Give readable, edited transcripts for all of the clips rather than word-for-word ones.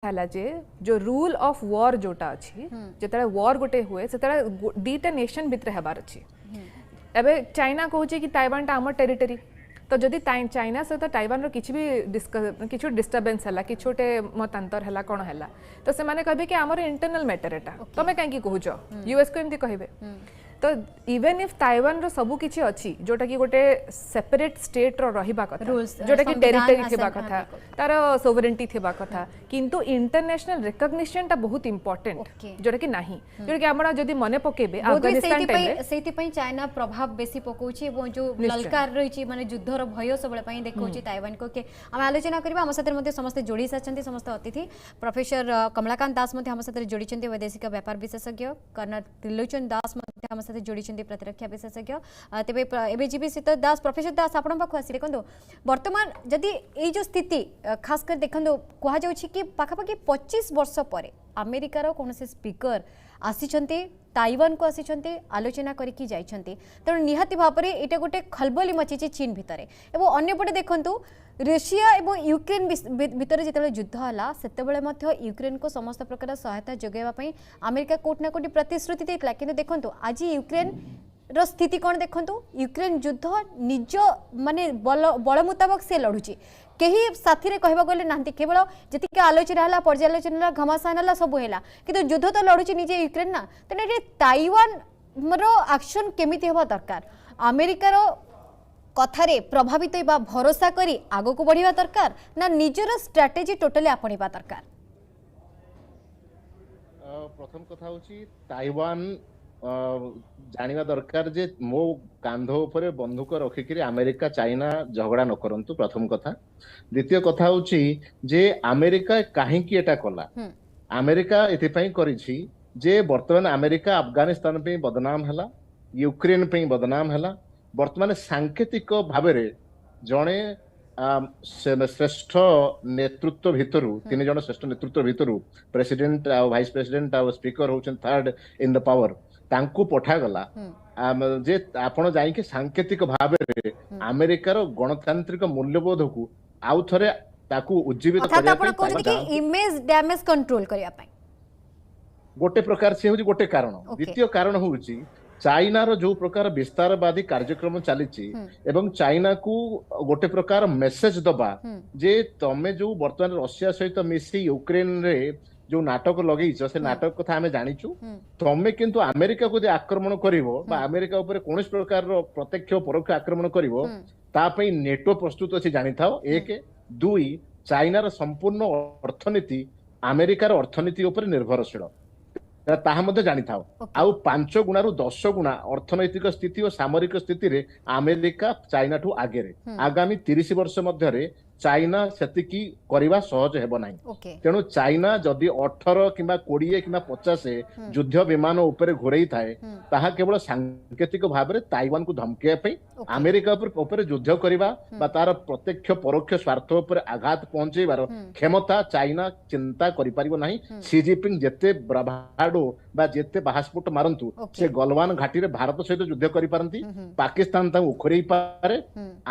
है जे जो rule of war जोटा अच्छी जिते वॉर गोटे हुए से दीटा नेशन भितर हबार अच्छी एबे चाइना कहूँ कि ताइवान टा आम टेरिटरी तो जदि चाइना सहित ताइवान किसी भी डिस्टर्बेंस है कि गोटे मतांतर है कौन है तो से माने कहबे कि आमर इंटरनल मैटर एटा तमे कहीं कहूच यूएस को एमती कहबे तो इवन इफ ताइवान रो सबु किछि अछि जोटा कि गोटे सेपरेट स्टेट रो रहिबा कथा जोटा कि टेरिटरी थिबा कथा तार सोवरेनिटी थिबा कथा किंतु इंटरनेशनल रिकॉग्निशन ता बहुत इंपोर्टेंट जोटा कि नाही जोटा कि हमरा जदि मने पकेबे अफगानिस्तान टाइम सेति पई चाइना प्रभाव बेसी पकोछि एवं जो ललकार रहिछि माने युद्धर भय सबले पई देखौछि ताइवान को के हम आलोचना करबा हम साथे मध्ये समस्त जोड़ी साचंती समस्त अतिथि प्रोफेसर कमलाकांत दास मध्ये हम साथे जोड़ी चंती वैदेशिक व्यापार विशेषज्ञ कर्नल त्रिलोचन दास मध्ये हम साथे जोड़ी चंती प्रतिरक्षा विशेषज्ञ तेबे एबे जीबी सीत दास प्रोफेसर दास आपण पाखु आसी देखंदो वर्तमान जदि ए जो स्थिति खास कर देखंदो कहा जाउछि कि पाखापाखि 25 वर्ष परे अमेरिकार कौन से स्पीकर आसीचंती ताइवान को आसीचंती आलोचना करिकी जाइछंती तेणु निहाती भाबरे एटा गोटे खलबली मचिछि चीन भितरे एवं अन्यपटे देखंतु रशिया एवं यूक्रेन भितर जिते युद्ध है सेतेबेले मध्य यूक्रेन को समस्त प्रकार सहायता जोगाइबा पई अमेरिका कोट ना कोटी प्रतिश्रुति देइतला किंतु देखंतु आज यूक्रेन रो स्थिति कौन देखंतु यूक्रेन युद्ध निज माने बल मुताबक से लड़ुची कहीं साथी रे कहबा गले नांती केवल जतिके आलोचना हला पर्यालोचना घमासान हला सब हैला किंतु युद्ध तो लड़ुची निजे यूक्रेन ना तेने ताइवान रो एक्शन केमिति होबा दरकार अमेरिका रो कथारे प्रभावित बा भरोसा करी आगो को बढ़िबा दरकार ना निजर स्ट्रेटेजी टोटली आपणिबा दरकार। प्रथम कथा होची ताइवान जानिबा दरकार जे मो कांध उपरे बंदूक रखिकरी अमेरिका चाइना झगड़ा न करंतु प्रथम कथा। द्वितीय कथा होची जे अमेरिका काहे की एटा कला अमेरिका एथि पई करिछि जे वर्तमान अमेरिका अफगानिस्तान पे बदनाम हला यूक्रेन पे बदनाम हला वर्तमान सांकेतिक भावरे जणे श्रेष्ठ नेतृत्व भितरु तीन जन श्रेष्ठ नेतृत्व भितरु प्रेसिडेंट वाइस प्रेसिडेंट स्पीकर होचन थर्ड इन द पावर तांकू पठा गला जे आपण जाई के सांकेतिक भावरे अमेरिकार गणतांत्रिक मूल्यबोध को आउ थरे ताकू उज्जीवित करिया आपण कहू कि इमेज डैमेज कंट्रोल करिया पई गोटे प्रकार से होची गोटे कारण द्वितीय कारण होची चाइना रो जो प्रकार विस्तारवादी कार्यक्रम चली एवं चाइना को गोटे प्रकार मेसेज दबा जे तमे जो वर्तमान रशिया सहित मिसी यूक्रेन रे जो नाटक लगे से नाटक कथा आमे जानिचु तमे किंतु अमेरिका को आक्रमण करिवो बा अमेरिका ऊपर कोनस प्रकार रो प्रत्यक्ष परोक्ष आक्रमण करिवो ता पई नेटो प्रस्तुत अछि जानि थाओ एक दुई चाइना रो संपूर्ण अर्थनीति अमेरिकार अर्थनीति ऊपर निर्भरशील ताहा मध्य जानि थाओ आउ 5 गुणा रु 10 गुणा अर्थनैतिक स्थिति और सामरिक स्थिति रे अमेरिका चाइना ठू आगे रे आगामी 30 वर्ष मध्य रे चाइना सेतिकी करिवा सहज हेबो नाही तेणु चाइना जदि 18 किंबा 20 किंबा 50 युद्ध विमान ऊपर घोरई थाए ताहा केवल सांकेतिक भाव रे ताइवान को धमकिया पे अमेरिका ऊपर युद्ध करिवा बा तार प्रत्यक्ष परोक्ष स्वार्थ ऊपर आघात पहुंचेबार क्षमता चाइना चिंता करि परिबो नाही सी जिनपिंग जेते ब्राभाडो बा जेते बाहास्फोट मारंतु से गलवान घाटी रे भारत सहित युद्ध करि पारंती पाकिस्तान ता उखरेई पारे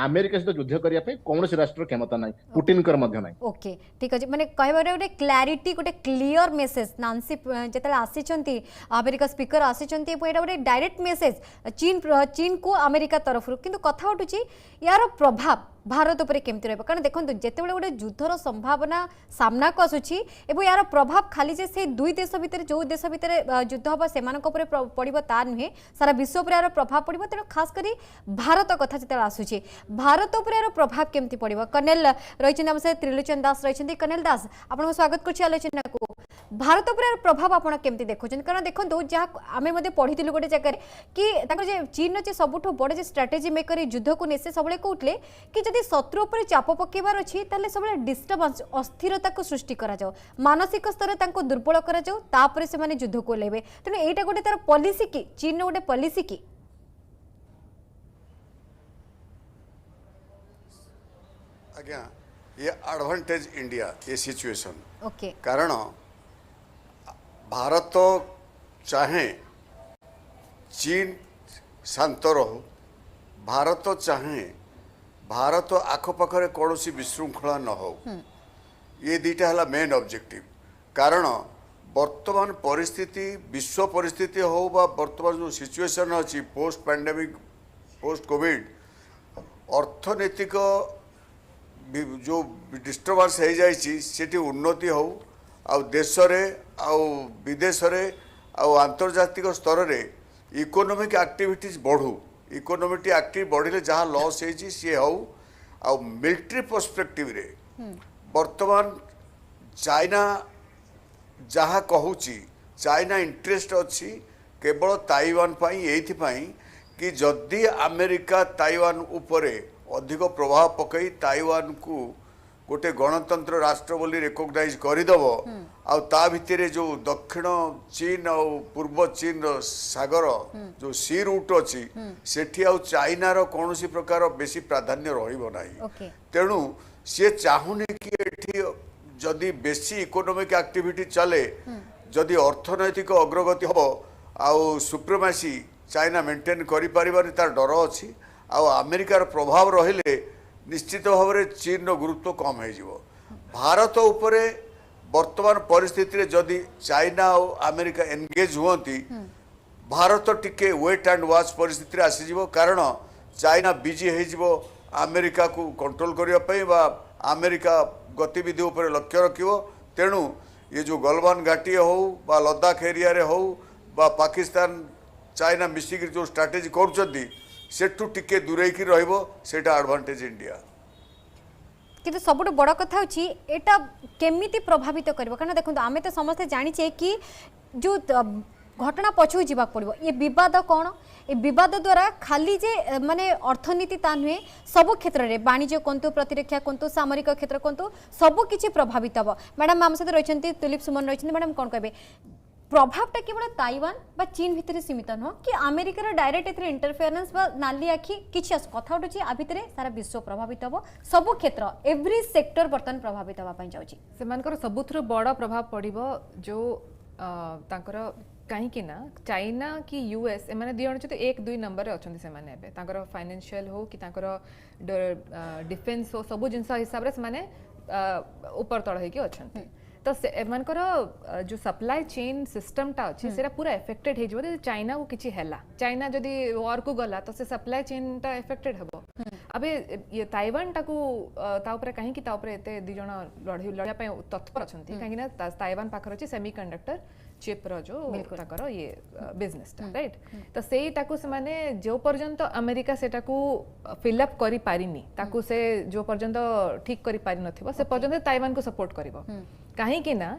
अमेरिका सहित युद्ध करिया पे कोनोसी राष्ट्र क्षमता पुटिन कर मध्य नाही ओके ठीक अछि माने कहबा रे क्लैरिटी गोटे क्लियर मेसेज नांसी जेतले आसी छंती अमेरिका स्पीकर आसी छंती एटा गोटे डायरेक्ट मेसेज चीन को अमेरिका तरफ किंतु कथा उठुची यार प्रभाव भारत उपरे केमति रहबो कारण देखंतु जेतेबेले गोटे युद्धर संभावना सामना को आसुची एबो यार प्रभाव खाली जे से दुई देश भितर जो देश भितर युद्ध हबा सेमानक उपरे पड़िबो ता नुहे सारा विश्व उपरे यार प्रभाव पड़िबो तेनो खास करी भारत कथा जेतेबेले आसुची भारत उपरे यार प्रभाव केमति पड़िबो कर्नल रहिछन हमसे त्रिलोचन दास रहिछन कर्नल दास आपन स्वागत करछि आलोचना को भारत उपरे प्रभाव आपण केमति देखोछन कारण देखंतु जा आमे मध्ये पढिथिलु गोटे जगह कि ताकर जे चीन जे सबुठो बड़ जे स्ट्रेटेजी मेकर युद्ध को नेसे सबले कहउतले कि जदि शत्रु पर चाप पकेबार अछि ताले सबले डिस्टर्बेंस अस्थिरता को सृष्टि करा जाओ मानसिक स्तर तांको दुर्बल करा जाओ तापर से माने युद्ध को लेबे तने एटा गोटे तार पॉलिसी की चीन गोटे पॉलिसी की आज्ञा ये एडवांटेज इंडिया ये सिचुएशन ओके कारण भारत चाहे चीन शांत रहो भारत चाहे भारत आखपाखे कौन विशृंखला न हो ये दीटा है मेन ऑब्जेक्टिव कारण वर्तमान परिस्थिति विश्व परिस्थिति हो बा वर्तमान जो सिचुएशन अच्छी पोस्ट पैंडेमिक पोस्ट कोविड अर्थनैतिक जो डिस्टर्बांस हो जाती उन्नति हो आउ देश रे आउ विदेश रे आउ आंतर्जातिक स्तर रे इकोनॉमिक एक्टिविटीज बढ़ू इकोनॉमिक एक्टिव बढ़िले जहाँ लॉस होती सी हो आउ मिलिट्री पर्सपेक्टिव रे वर्तमान चाइना जहाँ कहूची चाइना इंटरेस्ट अच्छी केवल ताइवान पाई कि जदि अमेरिका ताइवान उपरे अधिक प्रभाव पकई ताइवान को गोटे गणतंत्र राष्ट्र बोली रिकॉग्नाइज करदेव आ भितर जो दक्षिण चीन और पूर्व चीन सागर जो सी रूट अच्छी सेठी आ चाइना रो कौन सी प्रकार बेसी प्राधान्य रहिबो नाही तेणु सी चाहूनी कि एठी जदि बेसी इकोनॉमिक एक्टिविटी चले जदि अर्थनैतिक अग्रगति हम आउ सुप्रीमेसी चाइना मेंटेन करि परिबार तार डर अछि आउ अमेरिकार प्रभाव रहिले निश्चित भाव में चीन रो गुरुत्व कम हो भारत उपरे वर्तमान परिस्थिति रे जदि चाइना और अमेरिका एंगेज हुअंती भारत टिके वेट एंड वॉच परिस्थिति रे आसी जिवो कारण चाइना बिजी हो जिवो अमेरिका को कंट्रोल करिया पई बा अमेरिका गतिविधि उपर लक्ष्य रखिवो तेणु ये जो गलवान घाटी हो बा लद्दाख एरिया रे हो बा पाकिस्तान चाइना मिसिक जो स्ट्राटेजी करूछंती सेठू टिके दूरेकी रहिबो सेटा एडवांटेज इंडिया किंतु सबुठ बड़ कथा होची एटा केमिति प्रभावित करबो कारण देखंतु आमे तो समस्त जानि छे कि जो घटना पछू जीवाक पड़ो ये विवाद कौन ये विवाद द्वारा खाली जे माने अर्थनीति ता नुहे सब क्षेत्र में वाणिज्य कंतु प्रतिरक्षा कंतु सामरिक क्षेत्र कंतु सब किछि प्रभावित हम मैडम आम सहित रही तुलिप सुमन रही मैडम कौन कहे प्रभावटा केवल ताइवान बा चीन भितर सीमित नुह कि अमेरिकार डायरेक्ट इंटरफेरेन्स बा नाली आखि किछि कथा उठुछि आ भितर सारा विश्व प्रभावित हम सब क्षेत्र एवरी सेक्टर बर्तन प्रभावित होगा जाउछि सेमानकर सबुथुर बड़ प्रभाव पड़िबो जो तांकर कहीं ना चाइना कि यूएस एमाने दी जन एक दुई नंबर रे अछंती से माने एबे तांकर फाइनेंशियल हो कि तांकर डिफेंस हो सब जिनस हिसाब रे से माने ऊपर तळ हे कि अछंती तो एमानकर जो सप्लाई चेन सिस्टम टा अछि सेरा पूरा अफेक्टेड हे जबो चाइना को किछि हैला चाइना जदी वॉर को गला तो से सप्लाई चेन टा अफेक्टेड हबो अबे ये ताइवान टा को ता ऊपर कहीं कि ता ऊपर एते दी जण लड़िया पे तत्पर अछंती कहीं ना ताइवान पाखर अछि सेमीकंडक्टर चिप रो जो ताकर ये बिजनेस टा राइट तो सेई टाको से माने जो पर्यंत अमेरिका सेटा को फिल अप करि पारिनी ताको से जो पर्यंत ठीक करि पारि नथिबो से पर्यंत ताइवान को सपोर्ट करिवो कहीं कि ना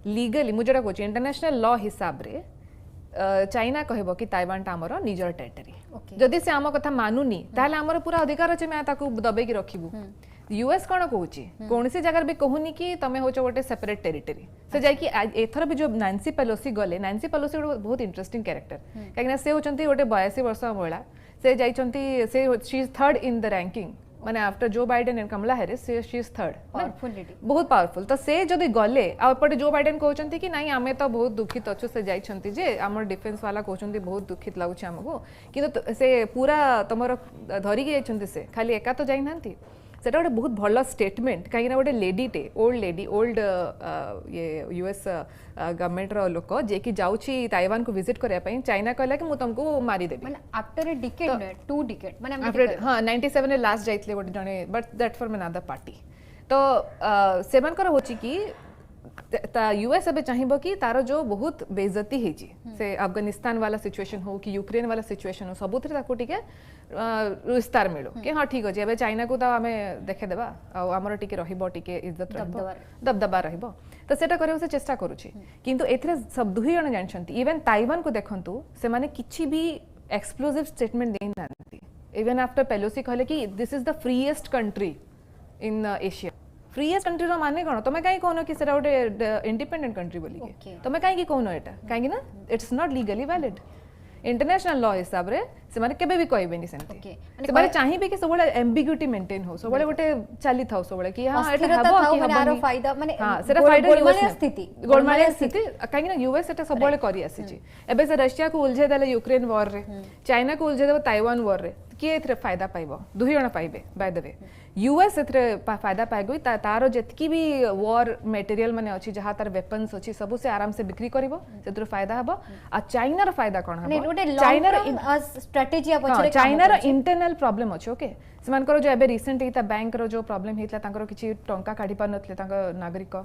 लीगली मुझे कोच इंटरनेशनल लॉ हिसाब रे चाइना कहबो कि ताइवान टा हमर निजर टेरिटरी जदि से आम कथा मानुनी ताले हमर पूरा अधिकार अछि मैं ताको दबे की रखिबु यूएस कौन कहूची कौन सी जगह भी कहूनी कि तमें हो गोटे सेपरेट टेरिटरी से जाकि एथर भी जो नांसी पेलोसी गले नांसी पेलोसी बहुत इंटरेस्टिंग कैरेक्टर कहीं से होचंती गोटे 82 वर्ष महिला से जाइचंती से she is third in the ranking माने after Joe Biden and Kamala Harris she is third powerful lady बहुत पावरफुल तो से जदि गले आ एपटे जो बाइडेन कहउचंती कि नहीं आमे तो बहुत दुखित अछु से जाइचंती जे हमर डिफेंस वाला कहउचंती बहुत दुखित लागुछ हमको किंतु से पूरा तमर धरी के जाइचंती से खाली एका तो जाई नांती सेटा गोटे बहुत भल स्टेटमेंट कहीं गोटे लेडीटे ओल्ड ये यूएस गवर्नमेंट रो लोक जे कि जाउची ताइवान को विजिट करया पई चाइना कहला कि मु तुमको मारी देबी माने आफ्टर ए डिकेड 2 डिकेड माने आफ्टर हां 97 रे लास्ट जाइतले गोटे जने but that for another party तो सेवन कर होची कि यूएस अबे चाहिबो कि तारो जो बहुत बेइज्जती हेची से अफगानिस्तान वाला सिचुएशन हो कि यूक्रेन वाला सिचुएशन हो सबुथरे ताको टिके विस्तार मिलो कि हाँ ठीक अछि एबे चाइना को तो हमें देखे देबा आ हमर टिके रहिबो टिके इज्जत रहबो दबदबा रहिबो तो सेटा करे से चेष्टा करूची किंतु एथरे सब दुही जण जानछंती इवन ताइवान को देखंतु से माने किछि भी एक्सप्लोसिव स्टेटमेंट देन नांती इवन आफ्टर पेलोसी कहले कि this is the freest country in Asia freest country रो माने कोन तमे काई कहनो कि सेरा गोटे इंडिपेंडेंट कंट्री बोली के तमे काई कि कहनो एटा काई ना it's not legally valid international law हिसाब रे से माने केबे भी कहबेनी सेंती से माने चाहिबे कि सबले एम्बिग्युइटी मेंटेन हो सबले गोटे चाली थाओ सबले कि हां एटा हबो कि हबो फायदा माने हां सेरा फायदा गोलमालिया स्थिति काई ना यूएस एटा सबले करी आसी छी एबे से रशिया को उलझे देले यूक्रेन वॉर रे चाइना को उलझे देबो ताइवान वॉर रे किए एथरे फायदा पाइबो दुही जण पाइबे बाय द वे यूएस एथरे फायदा पाइगो तार जेतकी भी वॉर मटेरियल माने अछि जहा तार वेपन्स अछि सब से आराम से बिक्री करिवो सेथरे फायदा हबो आ चाइना रो फायदा कोन हबो चाइना स्ट्रेटेजी पछरे चाइना रो इंटरनल प्रॉब्लम अछि ओके सेमानकर जो एबे रिसेंट हिता बैंक रो जो प्रॉब्लम हितला तांकर किछि टंका काढी पार नथले तांकर नागरिक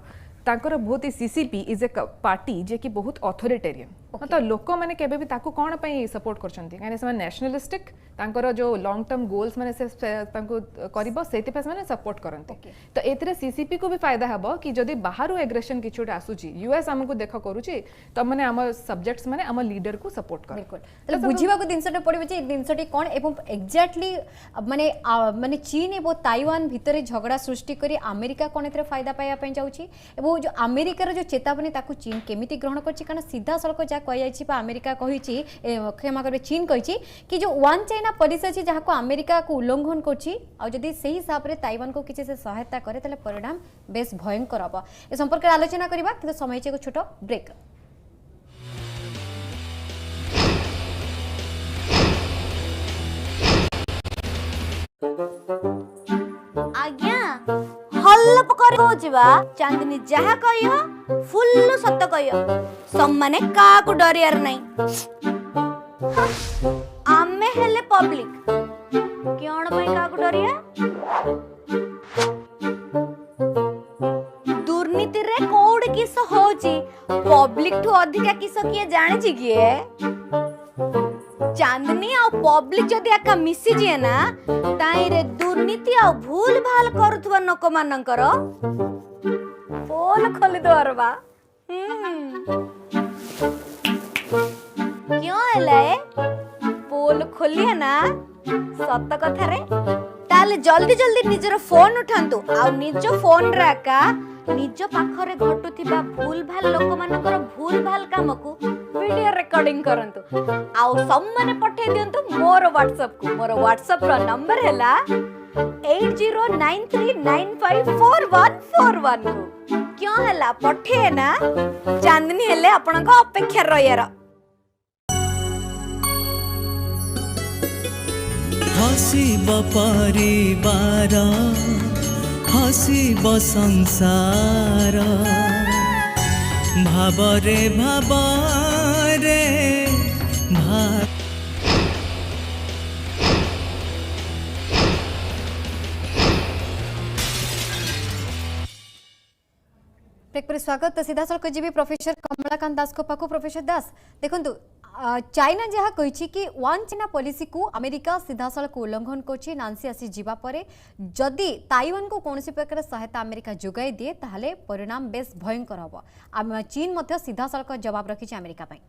तांकर बहुत ही सीसीपी इज ए पार्टी जे कि बहुत ऑथोरिटेरियन तो लोक माने केबे भी ताकू कोन पई सपोर्ट करछंती काने से नेशनलिस्टिक तांकर जो लॉन्ग टर्म गोल्स माने से तांको करिवो सेति पे माने सपोर्ट करंती तो एतरे सीसीपी को भी फायदा हबो कि जदी बाहरु एग्रेशन किछुटे आसुची यूएस हमको देख करूची तो माने हम सब्जेक्ट्स माने हम लीडर को सपोर्ट कर बिल्कुल तले बुझिबा को दिनसटे पड़िबो जे दिनसटी कोन एवं एग्जैक्टली माने माने चीन एवं ताइवान भितरे झगड़ा सृष्टि करी अमेरिका कोन एतरे फायदा पाया पय जाउची एवं जो अमेरिकार जो चेतावनी ताकू चीन केमिति ग्रहण करछि कारण सीधा सड़क जा कहि जाइछि बा अमेरिका कहिछि क्षमा करबे चीन कहिछि कि जो वन चाइना पॉलिसी अछि जहाको अमेरिका को उल्लंघन करछि आ जदि सही हिसाब रे ताइवान को किछि से सहायता करे तले परिणाम बेस भयंकर हबो ए संपर्क आलोचना करिबा कि समय छै को छोटो ब्रेक आज्ञा हल्लप कर होजिबा चांदनी जहा कहियो फुल्ल सत्य कहियो सम्माने काकू डरियार नाही आमे हेले पब्लिक क्यों पई काकू डरिया दुर्नीति रे कोड किस होजी पब्लिक ठू अधिका किस किए जाने छी किए चांदनी आ पब्लिक जदि आका मिसी जिए ना ताई रे दुर्नीति आ भूल भाल करूथवा नक मानकर पोल खोली दोरबा क्यों हेले पोल खोली है ना सत कथा रे ताले जल्दी जल्दी निजर फोन उठांतु आ निज फोन रे आका निज पाखरे घटुथिबा भूल भाल लोक मानकर भूल भाल काम को वीडियो रिकॉर्डिंग करंतु आउ सम्माने पठे दियंतु मोर व्हाट्सएप को मोर व्हाट्सएप रो नंबर हैला 8093954141 को क्यों हैला पठे ना चांदनी हेले आपन को अपेक्षा रहियार हसिब परिवार हसिब संसार भावरे भावरे ब्रेक पर स्वागत सीधा सड़क जीवी प्रोफेसर कमलाकांत दास को पाखु प्रोफेसर दास देखंतु चाइना जहाँ कही कि वन चाइना पॉलिसी को अमेरिका सीधा सड़क उल्लंघन कर नांसी आसी जीवा परे जदि ताइवान को कौन प्रकार सहायता अमेरिका जोगाई दिए ताहले परिणाम बेस भयंकर हम चीन मध्य सीधा सड़क जवाब रखी अमेरिका पाई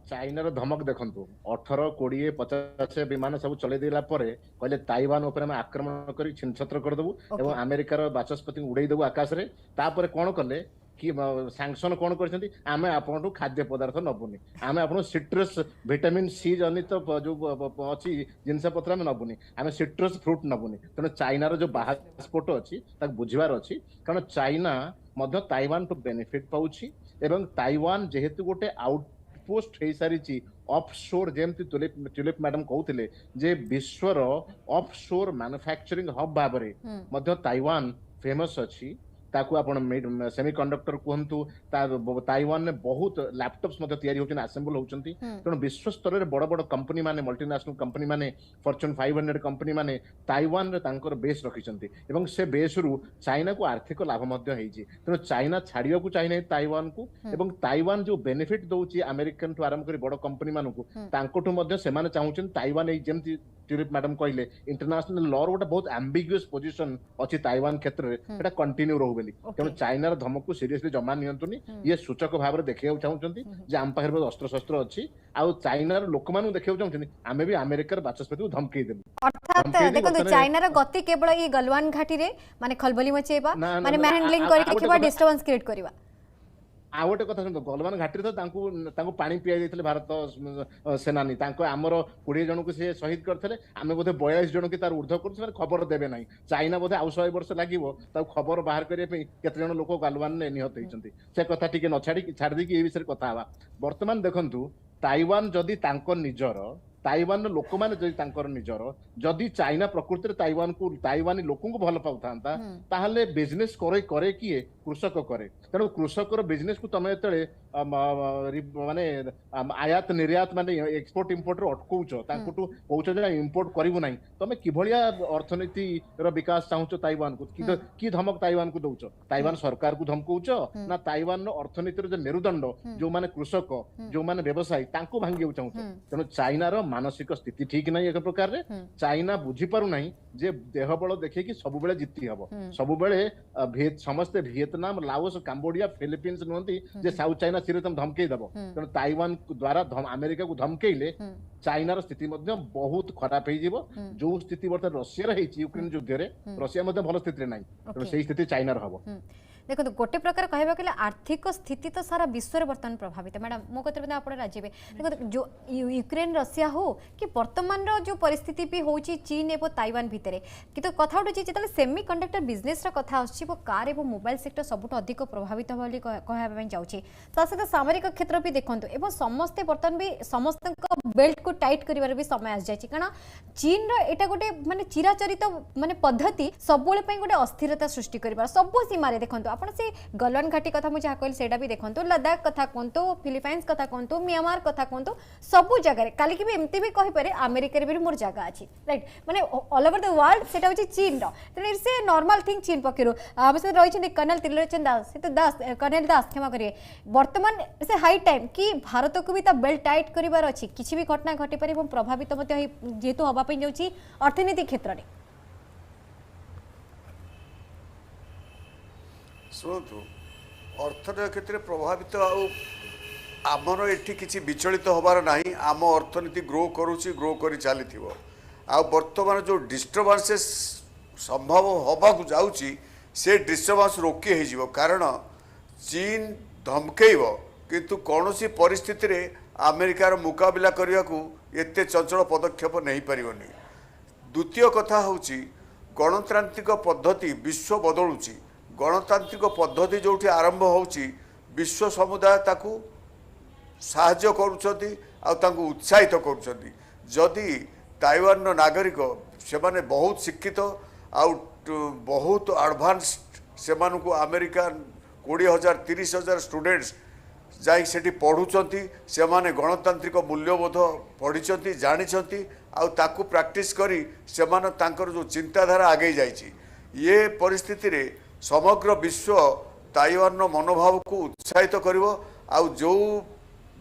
चाइनार धमक देखंतु 18 20 50 विमान सब चले देला परे कहले ताइवान ऊपर हम आक्रमण करी छिनछत्र कर देबु एवं अमेरिकार बाचस्पति उड़ाई देबु आकाश रे तापर कोन करले कि सैंक्शन कोन करछंती आमे आपनटू खाद्य पदार्थ नबुनी आमे आपन सिट्रस विटामिन सी जनित जो अछि जिनस पत्र में नबुनी आमे सिट्रस फ्रूट नबुनी तने चाइनार जो बाहर अछि ताक बुझिवार अछि कारण चाइना मध्य ताइवान टू बेनिफिट पाउछि एवं ताइवान जेहेतु गोटे आउट पोस्ट हे सारी ऑफशोर जेमती ट्यूलिप मैडम कहते जे विश्वर ऑफशोर मैन्युफैक्चरिंग हब भाव में मध्य ताइवान फेमस अछि ताकू आपण सेमीकंडक्टर कहंतु ताइवान ने बहुत लैपटॉप्स मध्य तयारी होचन असेंबल होचंती तण विश्व स्तर रे बड़ बड़ कंपनी माने मल्टीनेशनल कंपनी माने फॉर्च्यून 500 कंपनी माने ताइवान रे तांकर बेस रखिचंती एवं से बेस रु चाइना को आर्थिक लाभ मध्य हेची तण चाइना छाड़िया को चाइना ताइवान को एवं ताइवान जो बेनिफिट दोची अमेरिकन टू आरंभ करी बड़ कंपनी मानु को तांकोटू मध्य सेमाने चाहुचन ताइवान ए जेमती ट्यूलिप मैडम कहले इंटरनेशनल लॉ रो बहुत एम्बिगुअस पोजीशन अछि ताइवान क्षेत्र रे एटा कंटिन्यू रहू तेणु चाइनार धमक को सीरियसली जमा नियंतुनी ये सूचक भाव में देखा चाहते जे आम पाखे अस्त्र शस्त्र अच्छी आउ चाइनार लोक मान देखा चाहते आम भी अमेरिकार बाचस्पति को धमकई देबु अर्थात देखो चाइनार गति केवल ये गलवान घाटी रे माने खलबली मचेबा माने मैंडलिंग करके केवल डिस्टर्बेंस क्रिएट करबा आ गोटे कथा सुन गलवान घाटी तो पानी पिया जाइए भारत सेनानी आमर 20 जन को से शहीद करते आम बोधे 42 जन की तार ऊर्ध कर खबर देवे ना चाइना बोधे आउ 100 वर्ष लगे खबर बाहर करने केते जन लोक गलवान ने निहत होती से कथा टी न छाड़ी छाड़ी ये विषय कथा बर्तमान देखु ताइवान जदि निजर ताइवान लोक मैंने निजर जदि चाइना प्रकृति ताइवानी लोक भल पाता ताहले बिजनेस करे किए कृषक करे तेणु कृषक बिजनेस को तुम ये माने आयात निर्यात माने एक्सपोर्ट इम्पोर्ट अटकाउच कौच इम्पोर्ट करू ना तुम किभलिया अर्थनीति विकास चाहूच ताइवान को कि धमक ताइवान को दौच ताइवान सरकार को धमकाउच ना ताइवान अर्थनीतिर जो मेरुदंड जो माने कृषक जो माने व्यवसायी तांको भांगी चाहूच तेणु चाइनार मानसिक स्थिति ठीक नहीं एक प्रकार रे चाइना बुझी पारु नहीं जे देह बल देखे कि सब बेले जीति हबो सब बेले समस्ते वियतनाम लाओस काम्बोडिया फिलिपीन्स नुहंती जे साउथ चाइना सिरे तुम धमकेई दबो तेणु ताइवान द्वारा अमेरिका को धमकेइले चाइनार स्थिति मध्य बहुत खराब हो जीवो जो स्थिति वर्तमान रशिया रे यूक्रेन युद्ध रे रशिया मध्य भल स्थिति नहीं तेणु सेही स्थिति चाइनार हबो देखो गोटे प्रकार कहवा गले आर्थिक स्थिति तो सारा विश्व में बर्तमान प्रभावित मैडम मो कहते आप राजीवे देखो जो यूक्रेन रशिया हो कि वर्तमान जो परिस्थिति भी हो चीन एवं ताइवान भितर कि कथा उठे जो सेमी कंडक्टर बिजनेस कथा आसो कार और मोबाइल सेक्टर सबुठ अधिक प्रभावित कहवाई जाऊँगी सहित सामरिक क्षेत्र भी देखो एवं समस्ते बर्तमान भी समस्त बेल्ट को टाइट कर भी समय आसी जाए कारण चीन रहा गोटे माने चिराचरित माने पद्धति सब गोटे अस्थिरता सृष्टि कर सब सीमार देखो आप से गलवान घाटी कथा मुझे कहली सेटा भी देखो लद्दाख कथा कहतु फिलिपाइंस कथा कहतु म्यांमार कथा कहतु सबू जगह काली भी एमती भी कहीपर अमेरिका भी मोर जगह अच्छी राइट माने ऑल ओवर द वर्ल्ड सेटा होची चीन रो इट्स ए नॉर्मल थिंग चीन पक्षरु हम से रही कर्नल त्रिलोचन दास कर्नल दास क्षमा करिए वर्तमान से हाई टाइम कि भारत को भी बेल्ट टाइट करिवार अछि किछि भी घटना घटी पारे एवं प्रभावित जेहेतु हवा पे जाउछि अर्थनीति क्षेत्र में शुणु अर्थनीति क्षेत्र में प्रभावित आमर एठी किसी विचलित हबार नहीं आम अर्थनीति ग्रो करुच्ची ग्रो कर चली बर्तमान जो डिस्टर्बांसेस संभव हवा जाऊँगी से डिस्टर्बांस रोकी हो कारण चीन धमकेब किंतु कौन सी परिस्थिति रे अमेरिकार मुकाबला करने को एते चंचल पदक्षेप नहीं पारिबनी। द्वितीय कथा होची गणतांत्रिक पद्धति विश्व बदलुची गणतांत्रिक पद्धति जोठी आरंभ होची विश्व समुदाय ताकू साहाय्य करुछंती आ तांकू उत्साहित करुछंती जदि ताइवान नागरिक से माने बहुत शिक्षित आ बहुत एडवांस से मानकू अमेरिका 20,000 30,000 स्टूडेंट्स जाई सेठी पढ़ुचंती से माने गणतांत्रिक मूल्यबोध पढ़ी जानी आ ताकू प्रैक्टिस करी से माने तांकर जो चिंताधारा आगे जाइछि ये परिस्थिति रे समग्र विश्व ताइवान मनोभाव को उत्साहित करिवो आ जो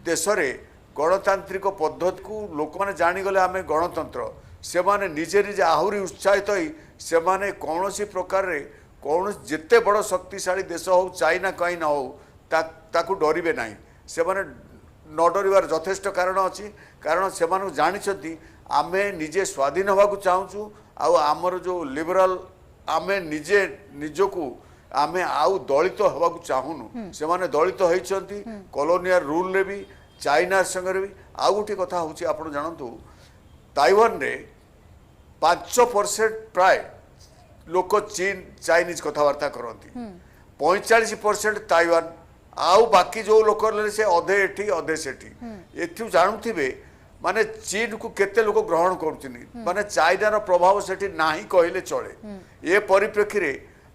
देश रे गणतांत्रिक पद्धति को लोक माने जानी गले आमे गणतंत्र से माने निजे निजे आहुरी उत्साहित होई से माने कौनसी प्रकार रे कौन जिते बड़ शक्तिशाली देश हो चाइना कहीं न हो ताकू डरिबे नहीं से माने न डरिवार यथेष्ट कारण अच्छी कारण से जानी आमे निजे स्वाधीन होगा चाहूँ आमर जो लिबराल आमे निजे निजको आमे आउ दलित होगा चाहूनु से माने दलित होती कॉलोनियल रूल रे भी चाइना संगे भी आउ गोटे कथा हूँ आप जानतु ताइवान रे 5% प्राय लोक चीन चाइनीज कथबार्ता करती 45% ताइवान आउ बाकी जो लोक से अधे एठी अधे सेठी एथु जानुथिबे माने चीन को केते लोक ग्रहण करुछनी माने चाइनार प्रभाव सेठी नाही कहले चले ए परिप्रेक्षी रे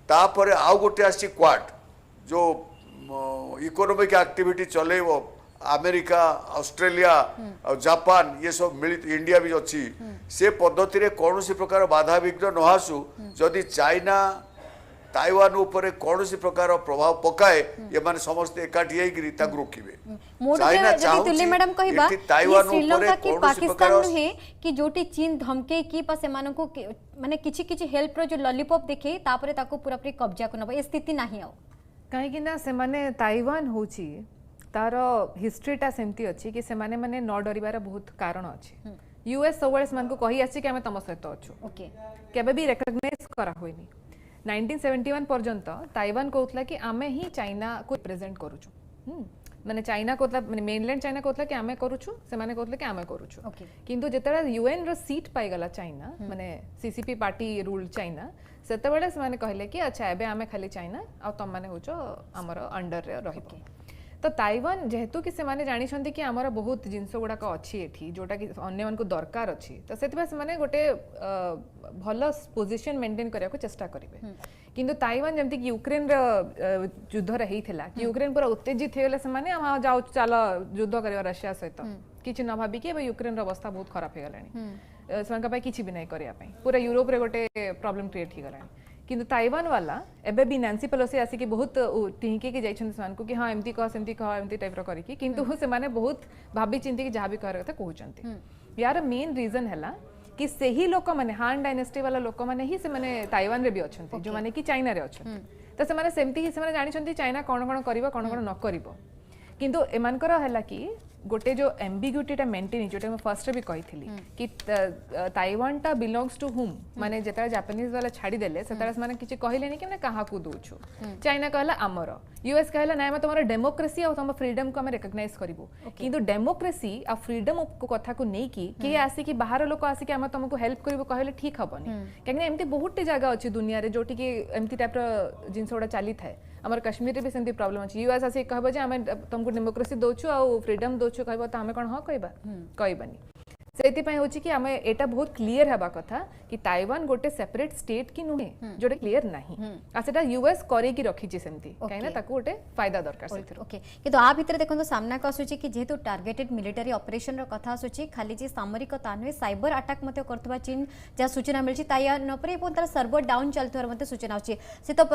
तापरे आउ गोटे आसी क्वाड जो इकोनॉमिक एक्टिविटी चलेबो अमेरिका ऑस्ट्रेलिया और जापान ये सब मिलित इंडिया भी अच्छी से पद्धति रे कौन सी प्रकार बाधा विघ्न न आसू जदि चाइना ताइवान ऊपर कौन सी प्रकार प्रभाव पकाए ये माने समस्त एकाठी होई ताकू रोकिबे चाइना चाहूची मैडम कहबा ताइवान ऊपर कौन पाकिस्तान नुहे कि जोटी चीन धमके की पास एमान को माने किछि किछि हेल्प रो जो लॉलीपॉप देखे तापरे ताको पूरा पूरी कब्जा को नबा ए स्थिति नाही आ काहे कि ना से माने ताइवान होची तार हिस्ट्रीटा सेमती अच्छी कि सेमाने माने न डरिबार बहुत कारण अच्छी यूएस सब को कही आसी कि आमे तम सहित अच्छु ओके केबे भी रिकॉग्नाइज करा होइनी 1971 पर्यंत ताइवान कहउतला कि आमे ही चाइना को रिप्रेजेंट करूछु माने चाइना कहउतला माने मेनलैंड चाइना कहउतला कि आमे करूछु से माने कहउतला कि आमे करूछु किंतु जेतरा यूएन रो सीट पाई गला चाइना माने सीसीपी पार्टी रूल चाइना सेतबेले से माने कहले कि अच्छा एबे आमे खाली चाइना आ तम माने होचो हमर अंडर रे रहिबो तो ताइवान जेहेतु कि से जानी कि आमर बहुत जिनस गुड़ाक अच्छी एठी जोटा कि अन्य मानकु दरकार अच्छी तो से गोटे भल पोजिशन मेंटेन करने को चेष्टा करेंगे किंतु ताइवान जमती कि यूक्रेन युद्ध रही कि यूक्रेन पूरा उत्तेजित होगले से जाओ चल युद्ध कर रशिया सहित किसी न भाविक यूक्रेन अवस्था बहुत खराब हो गलानी से किसी भी नहीं करने पूरा यूरोप रे गोटे प्रॉब्लम क्रिएट हो गलानी किंतु ताइवान वाला एबे भी नांसी पेलोसी आसिक बहुत टिंकी के जाइछन से कि हाँ एमती कह सेमती कह एमती टाइप रो करिकी किंतु से माने बहुत भाबी चिंती कि जहाँ भी कहर कथा कहउचंती यार मेन रीजन हैला कि सही लोक माने हान डायनेस्टी वाला लोक माने ही से माने ताइवान रे भी अछंती जो माने कि चाइना रे अछंती तो से माने सेमती ही से माने जानिछंती चाइना कोन कोन करिवो कोन कोन न करिवो किंतु एमानकर हैला कि गोटे जो एम्बिग्यूटीटा मेंटेन जोटा मैं फर्स्ट भी कही थी कि ताइवान टा बिलोंग्स टू हुम माने जेता जापानीज वाला छाड़ी देले सेता माने किछि कहिलेनी कि माने काहा को दोछु चाइना कहला आमर यूएस कहला ना मैं तुम्हारा डेमोक्रेसी और तुम फ्रीडम को हम रिकॉग्नाइज करिवो किंतु डेमोक्रेसी आ फ्रीडम को कथा को नै कि के आसी कि बाहर लोक आसी कि हम तुमको हेल्प करिवो कहले ठीक हबनी काहे एमती बहुत जगह अछि दुनिया रे जोटी कि एमती टाइप रो जिंस ओडा चाली थाए हमर कश्मीर रे भी सेमती प्रॉब्लम अछि यूएस आसी कहबो जे हम तुमको डेमोक्रेसी दोछु आ फ्रीडम दोछु कहबो त हमें कोन ह कहबा कहबानी सेति होची कि हमें एटा बहुत क्लियर हेबा कथा कि ताइवान गोटे सेपरेट स्टेट की नुहे जोटे क्लियर नाही आ सेटा यूएस करे की रखी छि सेमती काहेना ताको गोटे फायदा दरकार सेतिर ओके किंतु आ भितर देखो सामना का आसुची कि जेहेतु टार्गेटेड मिलिटरी ऑपरेशन रो कथा आसुची खाली जे सामरिक तानवे साइबर अटैक मते करतबा चीन जा सूचना मिलची ताइवान उपरे एवं तार सर्वर डाउन चलतोर मते सूचना आछि से तो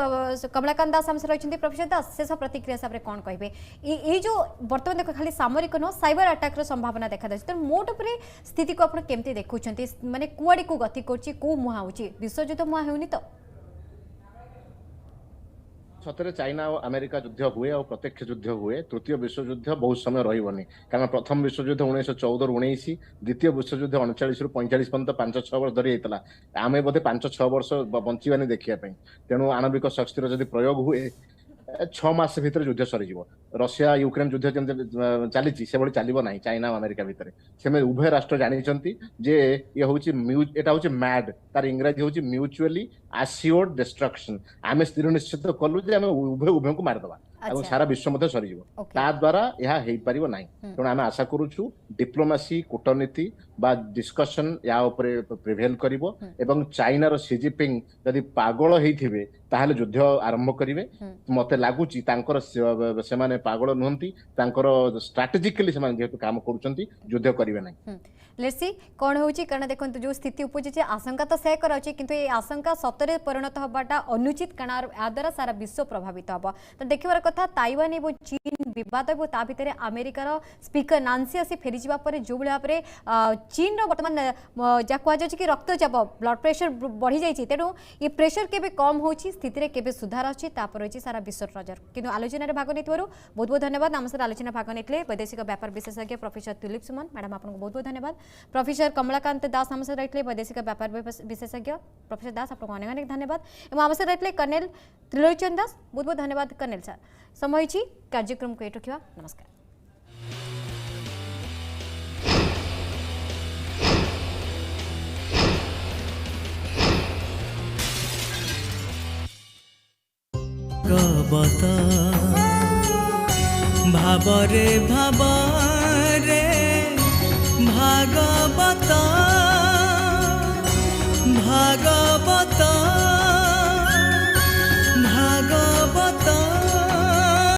कमलाकांत दास हमसे रहिछन्ती प्रोफेसर दास से सब प्रतिक्रिया सब रे कोन कहबे ए जो वर्तमान देखो खाली सामरिक न साइबर अटैक रो संभावना देखा जाछि त मोट उपरे स्थिति को आपण केमती देखुछन्ती माने कुआडी को गति करछि को मुहा होछि विश्वयुद्ध मुहा हेउनी तो सतरे चाइना और अमेरिका युद्ध हुए और प्रत्यक्ष युद्ध हुए तृतीय विश्वयुद्ध बहुत समय रही कारण प्रथम विश्वयुद्ध 1914 ରୁ 19 द्वितीय विश्वयुद्ध 39 ରୁ 45 पर्यंत 5-6 वर्ष धरी होता आम बोधे 5-6 वर्ष बंचानी देखा तेणु आणविक शक्तिर जदि प्रयोग हुए 6 मास भितर युद्ध सरीज रशिया यूक्रेन युद्ध जमी चली से चलो ना चाइना और अमेरिका भितर से उभय राष्ट्र जानते जे ये हूँ मैड तार इंग्राजी हूँ म्यूचुअली आश्योर्ड डिस्ट्रक्शन आम स्थिर निश्चित कलु जे आम उभय उभय को मारिदबा और सारा विश्व मध्य सरीज द्वारा यह हो पार ना तेणु आम आशा करुचु डिप्लोमेसी कूटनीति बा डिस्कशन या उपरे प्रिभेल करिवो एवं चाइना रो सी जिनपिंग यदि पागल होइथिबे ताहले युद्ध आरंभ करिवे मते लागुची तांकर से माने पागल नुहंती तांकर स्ट्रेटेजिकली से माने जेतु काम करूचंती युद्ध करिवे नै लेट्स सी कोन होउची कारण देखंतु जो स्थिति उपजिची आशंका तो से कराउची किंतु ए आशंका सतरे परिणत हबाटा अनुचित कारण आ द्वारा सारा विश्व प्रभावित हबो तो देखिबार कथा ताइवान एवं चीन विवाद एवं ता भितरे अमेरिकार स्पीकर नांसी आसी फेरी जिबा परे जो बिला परे चीन रो वर्तमान जा कुआ जाची कि रक्तचाप ब्लड प्रेशर बढ़ी जाईची तेनु ये प्रेशर केबे कम होउची स्थिति रे केबे सुधार अछि तापर होची सारा विश्व नजर किंतु आलोचना रे भाग नेतवरु बहुत बहुत धन्यवाद हमसे आलोचना भाग नेतले वैदेशिक व्यापार विशेषज्ञ प्रोफेसर तुलिप सुमन मैडम आपको बहुत बहुत धन्यवाद प्रोफेसर कमलाकांत दास हमसे रहितले वैदेशिक व्यापार विशेषज्ञ प्रोफेसर दास आपको अनेक अनेक धन्यवाद एवं हमसे रहितले कर्नेल त्रिलोचन दास बहुत बहुत धन्यवाद कर्नेल सर समय छी कार्यक्रम को एट रखिबा नमस्कार गबता भाबरे भाबरे भागवत भाग